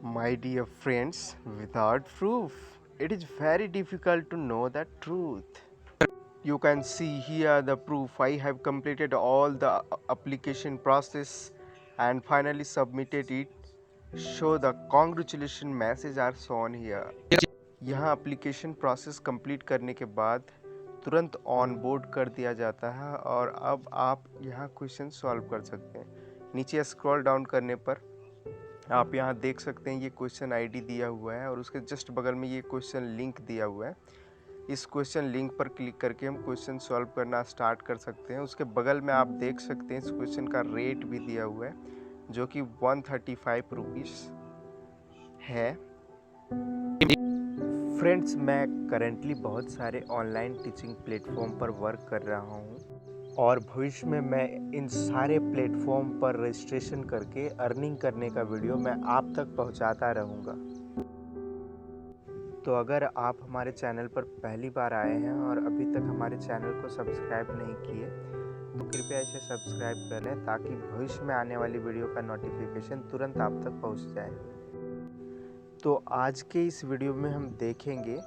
My dear friends, without proof, it is very difficult to know the truth. You can see here the proof. I have completed all the application process and finally submitted it. Show the congratulation message are shown here. यहाँ application process complete करने के बाद तुरंत on board कर दिया जाता है और अब आप यहाँ क्वेश्चन सॉल्व कर सकते हैं। नीचे स्क्रॉल डाउन करने पर आप यहाँ देख सकते हैं ये क्वेश्चन आईडी दिया हुआ है और उसके जस्ट बगल में ये क्वेश्चन लिंक दिया हुआ है। इस क्वेश्चन लिंक पर क्लिक करके हम क्वेश्चन सॉल्व करना स्टार्ट कर सकते हैं। उसके बगल में आप देख सकते हैं इस क्वेश्चन का रेट भी दिया हुआ है जो कि 135 रुपीज़ है। फ्रेंड्स, मैं करेंटली बहुत सारे ऑनलाइन टीचिंग प्लेटफॉर्म पर वर्क कर रहा हूँ और भविष्य में मैं इन सारे प्लेटफॉर्म पर रजिस्ट्रेशन करके अर्निंग करने का वीडियो मैं आप तक पहुँचाता रहूँगा। तो अगर आप हमारे चैनल पर पहली बार आए हैं और अभी तक हमारे चैनल को सब्सक्राइब नहीं किए तो कृपया इसे सब्सक्राइब कर लें ताकि भविष्य में आने वाली वीडियो का नोटिफिकेशन तुरंत आप तक पहुँच जाए। तो आज के इस वीडियो में हम देखेंगे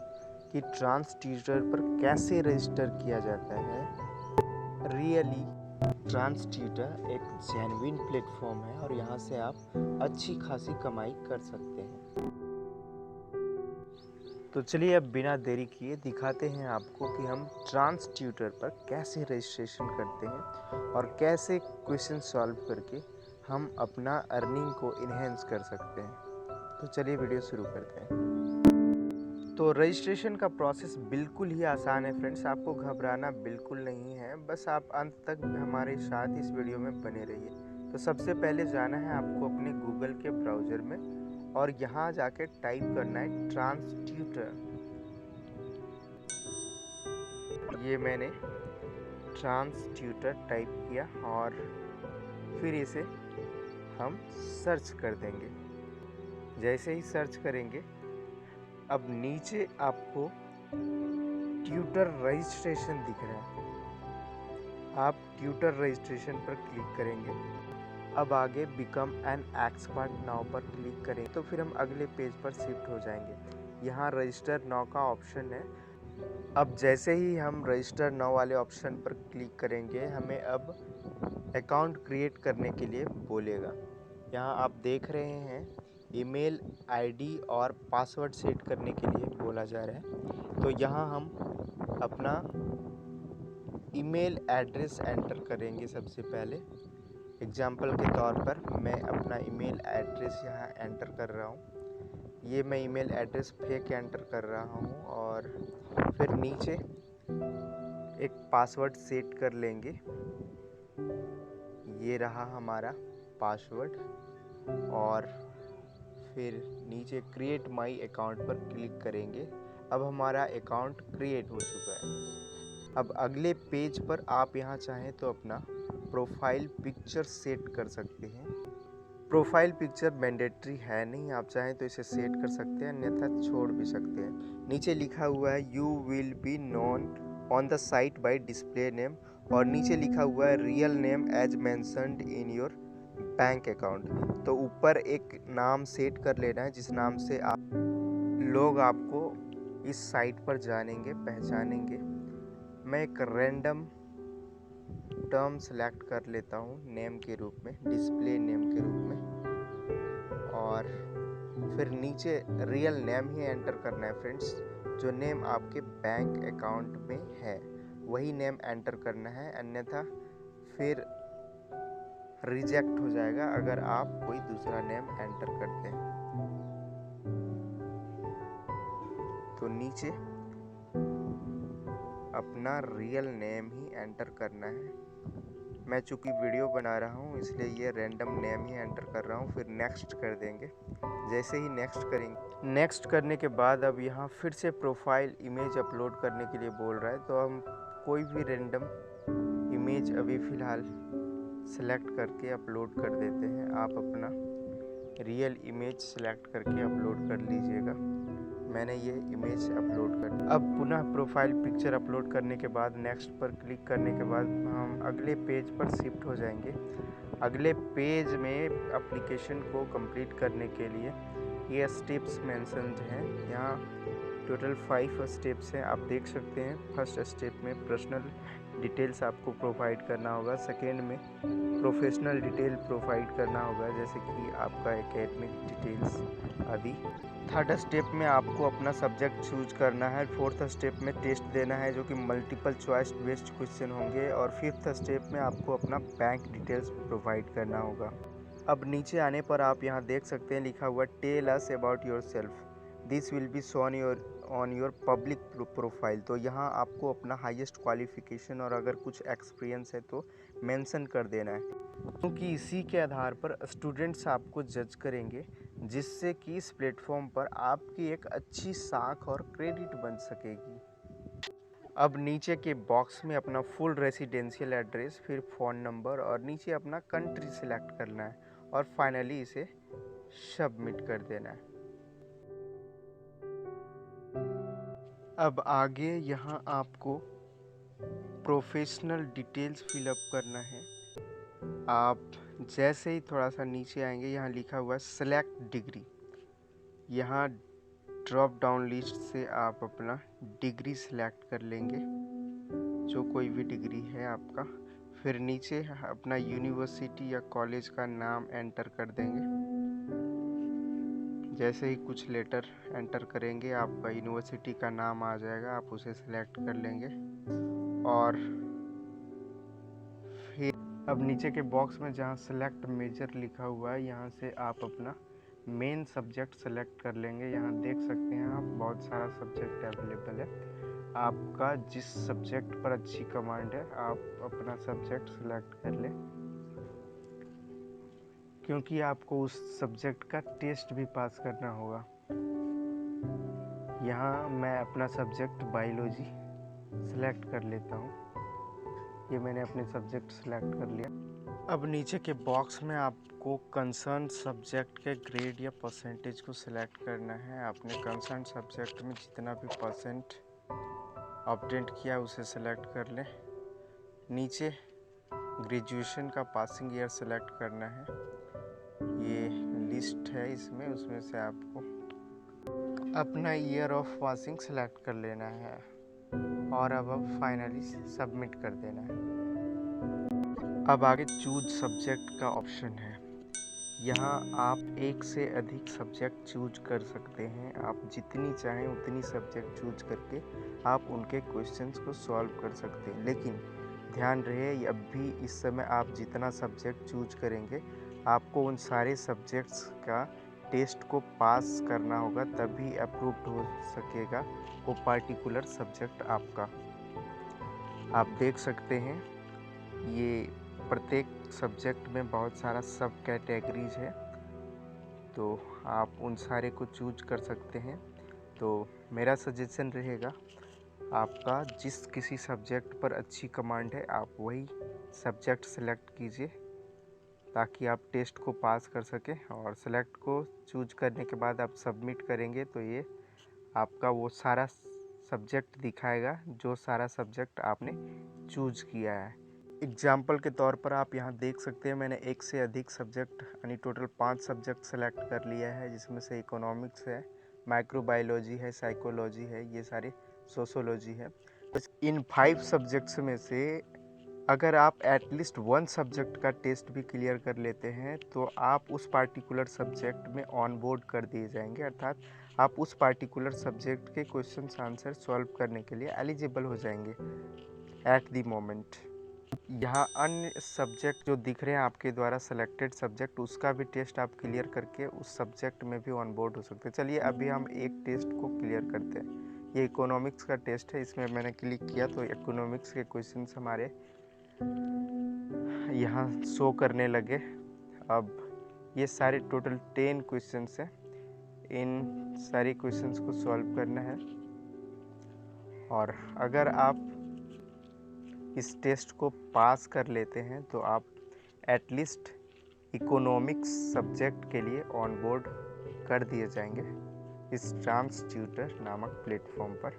कि ट्रांस ट्यूटर पर कैसे रजिस्टर किया जाता है। रियली ट्रांस ट्यूटर एक जेन्युइन प्लेटफॉर्म है और यहाँ से आप अच्छी खासी कमाई कर सकते हैं। तो चलिए अब बिना देरी किए दिखाते हैं आपको कि हम ट्रांस ट्यूटर पर कैसे रजिस्ट्रेशन करते हैं और कैसे क्वेश्चन सॉल्व करके हम अपना अर्निंग को इन्हेंस कर सकते हैं। तो चलिए वीडियो शुरू करते हैं। तो रजिस्ट्रेशन का प्रोसेस बिल्कुल ही आसान है फ्रेंड्स, आपको घबराना बिल्कुल नहीं है, बस आप अंत तक हमारे साथ इस वीडियो में बने रहिए। तो सबसे पहले जाना है आपको अपने गूगल के ब्राउज़र में और यहाँ जाके टाइप करना है ट्रांस ट्यूटर। ये मैंने ट्रांस ट्यूटर टाइप किया और फिर इसे हम सर्च कर देंगे। जैसे ही सर्च करेंगे अब नीचे आपको ट्यूटर रजिस्ट्रेशन दिख रहा है, आप ट्यूटर रजिस्ट्रेशन पर क्लिक करेंगे। अब आगे बिकम एन एक्सपर्ट नाउ पर क्लिक करें तो फिर हम अगले पेज पर शिफ्ट हो जाएंगे। यहाँ रजिस्टर नाउ का ऑप्शन है। अब जैसे ही हम रजिस्टर नाउ वाले ऑप्शन पर क्लिक करेंगे हमें अब अकाउंट क्रिएट करने के लिए बोलेगा। यहाँ आप देख रहे हैं ईमेल आईडी और पासवर्ड सेट करने के लिए बोला जा रहा है। तो यहाँ हम अपना ईमेल एड्रेस एंटर करेंगे। सबसे पहले एग्जाम्पल के तौर पर मैं अपना ईमेल एड्रेस यहाँ एंटर कर रहा हूँ। ये मैं ईमेल एड्रेस फेक एंटर कर रहा हूँ और फिर नीचे एक पासवर्ड सेट कर लेंगे। ये रहा हमारा पासवर्ड और फिर नीचे क्रिएट माई अकाउंट पर क्लिक करेंगे। अब हमारा अकाउंट क्रिएट हो चुका है। अब अगले पेज पर आप यहाँ चाहें तो अपना प्रोफाइल पिक्चर सेट कर सकते हैं। प्रोफाइल पिक्चर मैंडेटरी है नहीं, आप चाहें तो इसे सेट कर सकते हैं अन्यथा छोड़ भी सकते हैं। नीचे लिखा हुआ है you will be known on the site by display name और नीचे लिखा हुआ है real name as mentioned in your bank account. तो ऊपर एक नाम सेट कर लेना है जिस नाम से आप लोग आपको इस साइट पर जानेंगे, पहचानेंगे। मैं एक रैंडम टर्म सेलेक्ट कर लेता हूँ नेम के रूप में, डिस्प्ले नेम के रूप में और फिर नीचे रियल नेम ही एंटर करना है फ्रेंड्स। जो नेम आपके बैंक अकाउंट में है वही नेम एंटर करना है, अन्यथा फिर रिजेक्ट हो जाएगा अगर आप कोई दूसरा नेम एंटर करते हैं। तो नीचे अपना रियल नेम ही एंटर करना है। मैं चूँकि वीडियो बना रहा हूँ इसलिए ये रैंडम नेम ही एंटर कर रहा हूँ। फिर नेक्स्ट कर देंगे। जैसे ही नेक्स्ट करेंगे, नेक्स्ट करने के बाद अब यहाँ फिर से प्रोफाइल इमेज अपलोड करने के लिए बोल रहा है। तो हम कोई भी रैंडम इमेज अभी फ़िलहाल सेलेक्ट करके अपलोड कर देते हैं। आप अपना रियल इमेज सेलेक्ट करके अपलोड कर लीजिएगा। मैंने ये इमेज अपलोड कर। अब पुनः प्रोफाइल पिक्चर अपलोड करने के बाद नेक्स्ट पर क्लिक करने के बाद हम अगले पेज पर शिफ्ट हो जाएंगे। अगले पेज में एप्लीकेशन को कंप्लीट करने के लिए ये स्टेप्स मेंशन्ड हैं। यहाँ टोटल 5 स्टेप्स हैं, आप देख सकते हैं। फर्स्ट स्टेप में पर्सनल डिटेल्स आपको प्रोवाइड करना होगा। सेकेंड में प्रोफेशनल डिटेल प्रोवाइड करना होगा, जैसे कि आपका एकेडमिक डिटेल्स आदि। थर्ड स्टेप में आपको अपना सब्जेक्ट चूज करना है। फोर्थ स्टेप में टेस्ट देना है, जो कि मल्टीपल चॉइस बेस्ड क्वेश्चन होंगे। और फिफ्थ स्टेप में आपको अपना बैंक डिटेल्स प्रोवाइड करना होगा। अब नीचे आने पर आप यहाँ देख सकते हैं लिखा हुआ tell us about yourself, this will be shown on your public profile. तो यहाँ आपको अपना हाईएस्ट क्वालिफिकेशन और अगर कुछ एक्सपीरियंस है तो मेंशन कर देना है, क्योंकि इसी के आधार पर स्टूडेंट्स आपको जज करेंगे, जिससे कि इस प्लेटफॉर्म पर आपकी एक अच्छी साख और क्रेडिट बन सकेगी। अब नीचे के बॉक्स में अपना फुल रेसिडेंशियल एड्रेस, फिर फ़ोन नंबर और नीचे अपना कंट्री सिलेक्ट करना है और फाइनली इसे सबमिट कर देना है। अब आगे यहाँ आपको प्रोफेशनल डिटेल्स फिलअप करना है। आप जैसे ही थोड़ा सा नीचे आएंगे, यहाँ लिखा हुआ है सेलेक्ट डिग्री। यहाँ ड्रॉप डाउन लिस्ट से आप अपना डिग्री सेलेक्ट कर लेंगे, जो कोई भी डिग्री है आपका। फिर नीचे अपना यूनिवर्सिटी या कॉलेज का नाम एंटर कर देंगे। जैसे ही कुछ लेटर एंटर करेंगे, आपका यूनिवर्सिटी का नाम आ जाएगा, आप उसे सेलेक्ट कर लेंगे। और फिर अब नीचे के बॉक्स में जहाँ सेलेक्ट मेजर लिखा हुआ है, यहाँ से आप अपना मेन सब्जेक्ट सेलेक्ट कर लेंगे। यहाँ देख सकते हैं आप, बहुत सारा सब्जेक्ट अवेलेबल है। आपका जिस सब्जेक्ट पर अच्छी कमांड है, आप अपना सब्जेक्ट सेलेक्ट कर लें, क्योंकि आपको उस सब्जेक्ट का टेस्ट भी पास करना होगा। यहाँ मैं अपना सब्जेक्ट बायोलॉजी सेलेक्ट कर लेता हूँ। ये मैंने अपने सब्जेक्ट सेलेक्ट कर लिया। अब नीचे के बॉक्स में आपको कंसर्न सब्जेक्ट के ग्रेड या परसेंटेज को सिलेक्ट करना है। आपने कंसर्न सब्जेक्ट में जितना भी परसेंट ऑब्टेन किया उसे सेलेक्ट कर लें। नीचे ग्रेजुएशन का पासिंग ईयर सेलेक्ट करना है। ये लिस्ट है इसमें, उसमें से आपको अपना ईयर ऑफ पासिंग सेलेक्ट कर लेना है और अब फाइनली सबमिट कर देना है। अब आगे चूज सब्जेक्ट का ऑप्शन है। यहाँ आप एक से अधिक सब्जेक्ट चूज कर सकते हैं। आप जितनी चाहें उतनी सब्जेक्ट चूज करके आप उनके क्वेश्चंस को सॉल्व कर सकते हैं। लेकिन ध्यान रहे, अब भी इस समय आप जितना सब्जेक्ट चूज करेंगे, आपको उन सारे सब्जेक्ट्स का टेस्ट को पास करना होगा, तभी अप्रूव्ड हो सकेगा वो पार्टिकुलर सब्जेक्ट आपका। आप देख सकते हैं ये प्रत्येक सब्जेक्ट में बहुत सारा सब कैटेगरीज है, तो आप उन सारे को चूज कर सकते हैं। तो मेरा सजेशन रहेगा, आपका जिस किसी सब्जेक्ट पर अच्छी कमांड है, आप वही सब्जेक्ट सेलेक्ट कीजिए, ताकि आप टेस्ट को पास कर सकें। और सेलेक्ट को चूज करने के बाद आप सबमिट करेंगे तो ये आपका वो सारा सब्जेक्ट दिखाएगा, जो सारा सब्जेक्ट आपने चूज किया है। एग्जाम्पल के तौर पर आप यहाँ देख सकते हैं, मैंने एक से अधिक सब्जेक्ट यानी टोटल 5 सब्जेक्ट सेलेक्ट कर लिया है, जिसमें से इकोनॉमिक्स है, माइक्रोबायोलॉजी है, साइकोलॉजी है, ये सारे सोशोलॉजी है। इन 5 सब्जेक्ट्स में से अगर आप एटलीस्ट 1 सब्जेक्ट का टेस्ट भी क्लियर कर लेते हैं, तो आप उस पार्टिकुलर सब्जेक्ट में ऑन बोर्ड कर दिए जाएंगे, अर्थात आप उस पार्टिकुलर सब्जेक्ट के क्वेश्चन आंसर सॉल्व करने के लिए एलिजिबल हो जाएंगे एट द मोमेंट। यहाँ अन्य सब्जेक्ट जो दिख रहे हैं आपके द्वारा सेलेक्टेड सब्जेक्ट, उसका भी टेस्ट आप क्लियर करके उस सब्जेक्ट में भी ऑन बोर्ड हो सकते हैं। चलिए अभी हम एक टेस्ट को क्लियर करते हैं। ये इकोनॉमिक्स का टेस्ट है, इसमें मैंने क्लिक किया तो इकोनॉमिक्स के क्वेश्चंस हमारे यहाँ शो करने लगे। अब ये सारे टोटल 10 क्वेश्चंस हैं, इन सारे क्वेश्चंस को सॉल्व करना है। और अगर आप इस टेस्ट को पास कर लेते हैं तो आप एटलीस्ट इकोनॉमिक्स सब्जेक्ट के लिए ऑन बोर्ड कर दिए जाएंगे। इस ट्रांस ट्यूटर नामक प्लेटफॉर्म पर।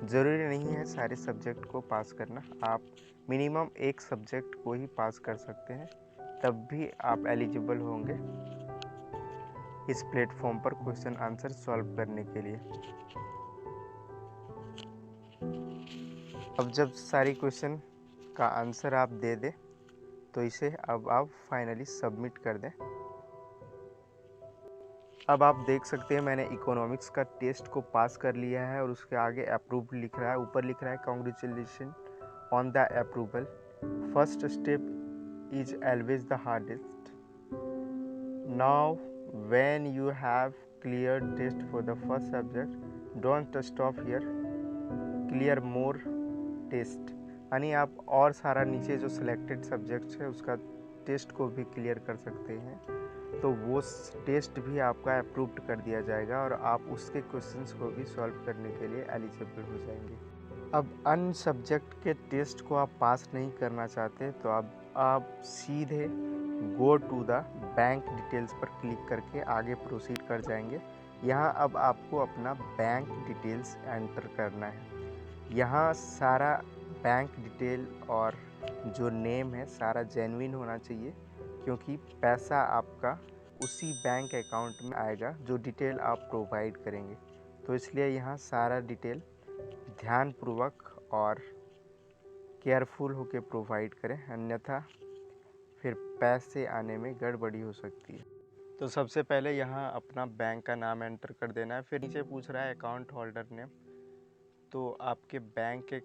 ज़रूरी नहीं है सारे सब्जेक्ट को पास करना, आप मिनिमम एक सब्जेक्ट को ही पास कर सकते हैं, तब भी आप एलिजिबल होंगे इस प्लेटफॉर्म पर क्वेश्चन आंसर सॉल्व करने के लिए। अब जब सारी क्वेश्चन का आंसर आप दे दें तो इसे अब आप फाइनली सबमिट कर दें। अब आप देख सकते हैं मैंने इकोनॉमिक्स का टेस्ट को पास कर लिया है और उसके आगे अप्रूव्ड लिख रहा है, ऊपर लिख रहा है congratulation on the approval, first step is always the hardest. Now when you have clear test for the first subject don't stop here, clear more test, यानी आप और सारा नीचे जो सिलेक्टेड सब्जेक्ट्स है उसका टेस्ट को भी क्लियर कर सकते हैं, तो वो टेस्ट भी आपका अप्रूव्ड कर दिया जाएगा और आप उसके क्वेश्चंस को भी सॉल्व करने के लिए एलिजिबल हो जाएंगे। अब अन्य सब्जेक्ट के टेस्ट को आप पास नहीं करना चाहते तो आप सीधे go to the bank details पर क्लिक करके आगे प्रोसीड कर जाएंगे। यहाँ अब आपको अपना बैंक डिटेल्स एंटर करना है। यहाँ सारा बैंक डिटेल और जो नेम है सारा जेन्युइन होना चाहिए, क्योंकि पैसा आपका उसी बैंक अकाउंट में आएगा जो डिटेल आप प्रोवाइड करेंगे। तो इसलिए यहाँ सारा डिटेल ध्यानपूर्वक और केयरफुल होकर प्रोवाइड करें, अन्यथा फिर पैसे आने में गड़बड़ी हो सकती है। तो सबसे पहले यहाँ अपना बैंक का नाम एंटर कर देना है। फिर नीचे पूछ रहा है अकाउंट होल्डर नेम, तो आपके बैंक के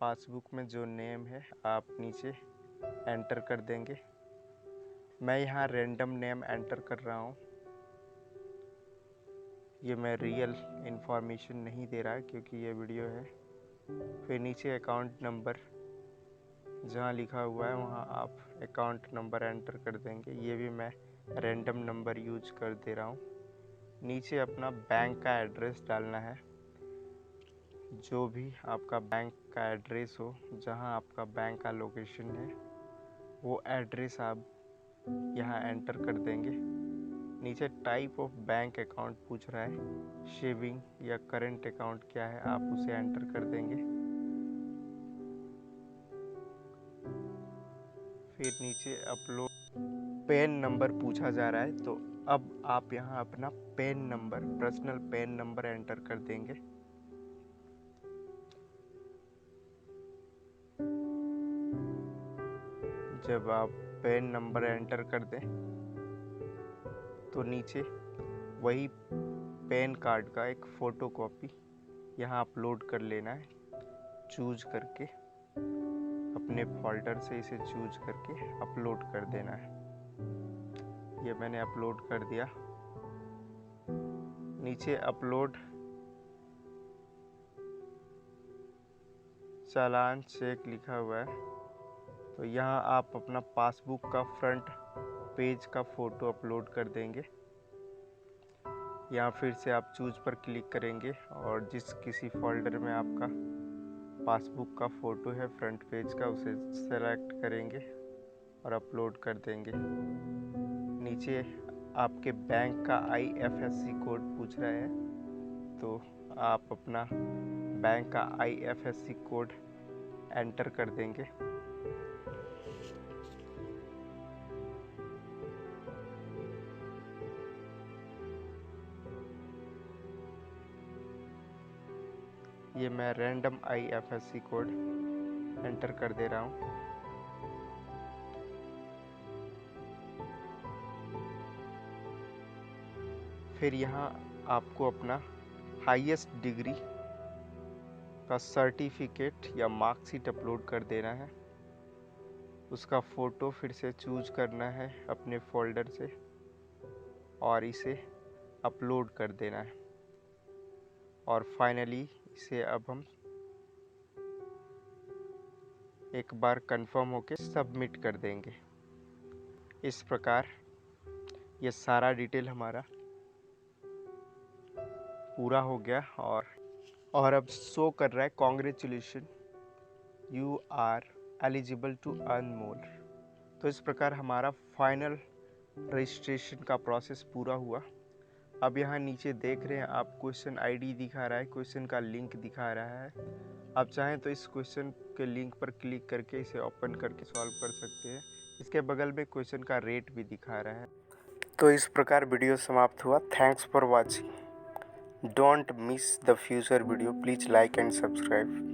पासबुक में जो नेम है आप नीचे एंटर कर देंगे। मैं यहाँ रैंडम नेम एंटर कर रहा हूँ, ये मैं रियल इंफॉर्मेशन नहीं दे रहा है क्योंकि ये वीडियो है। फिर नीचे अकाउंट नंबर जहाँ लिखा हुआ है वहाँ आप अकाउंट नंबर एंटर कर देंगे, ये भी मैं रैंडम नंबर यूज कर दे रहा हूँ। नीचे अपना बैंक का एड्रेस डालना है, जो भी आपका बैंक का एड्रेस हो, जहाँ आपका बैंक का लोकेशन है वो एड्रेस आप यहाँ एंटर कर देंगे। नीचे टाइप ऑफ बैंक अकाउंट पूछ रहा है, सेविंग या करंट अकाउंट क्या है, आप उसे एंटर कर देंगे। फिर नीचे अपलोड पैन नंबर पूछा जा रहा है, तो अब आप यहाँ अपना pan number, personal pan number enter कर देंगे। जब आप पैन नंबर एंटर कर दें तो नीचे वही पैन कार्ड का एक फ़ोटो कॉपी यहाँ अपलोड कर लेना है, चूज करके अपने फोल्डर से इसे चूज करके अपलोड कर देना है। ये मैंने अपलोड कर दिया। नीचे अपलोड चालान चेक लिखा हुआ है, तो यहाँ आप अपना पासबुक का फ्रंट पेज का फ़ोटो अपलोड कर देंगे। यहाँ फिर से आप चूज पर क्लिक करेंगे और जिस किसी फोल्डर में आपका पासबुक का फ़ोटो है फ्रंट पेज का उसे सेलेक्ट करेंगे और अपलोड कर देंगे। नीचे आपके बैंक का IFSC कोड पूछ रहा है, तो आप अपना बैंक का IFSC कोड एंटर कर देंगे। ये मैं रैंडम IFSC कोड एंटर कर दे रहा हूँ। फिर यहाँ आपको अपना हाईएस्ट डिग्री का सर्टिफिकेट या मार्कशीट अपलोड कर देना है। उसका फ़ोटो फिर से चूज करना है अपने फोल्डर से और इसे अपलोड कर देना है। और फाइनली इसे अब हम एक बार कंफर्म होके सबमिट कर देंगे। इस प्रकार ये सारा डिटेल हमारा पूरा हो गया और अब शो कर रहा है congratulation you are eligible to earn more. तो इस प्रकार हमारा फाइनल रजिस्ट्रेशन का प्रोसेस पूरा हुआ। अब यहाँ नीचे देख रहे हैं आप, क्वेश्चन आईडी दिखा रहा है, क्वेश्चन का लिंक दिखा रहा है। आप चाहें तो इस क्वेश्चन के लिंक पर क्लिक करके इसे ओपन करके सॉल्व कर सकते हैं। इसके बगल में क्वेश्चन का रेट भी दिखा रहा है। तो इस प्रकार वीडियो समाप्त हुआ। Thanks for watching. Don't miss the future video. Please like and subscribe.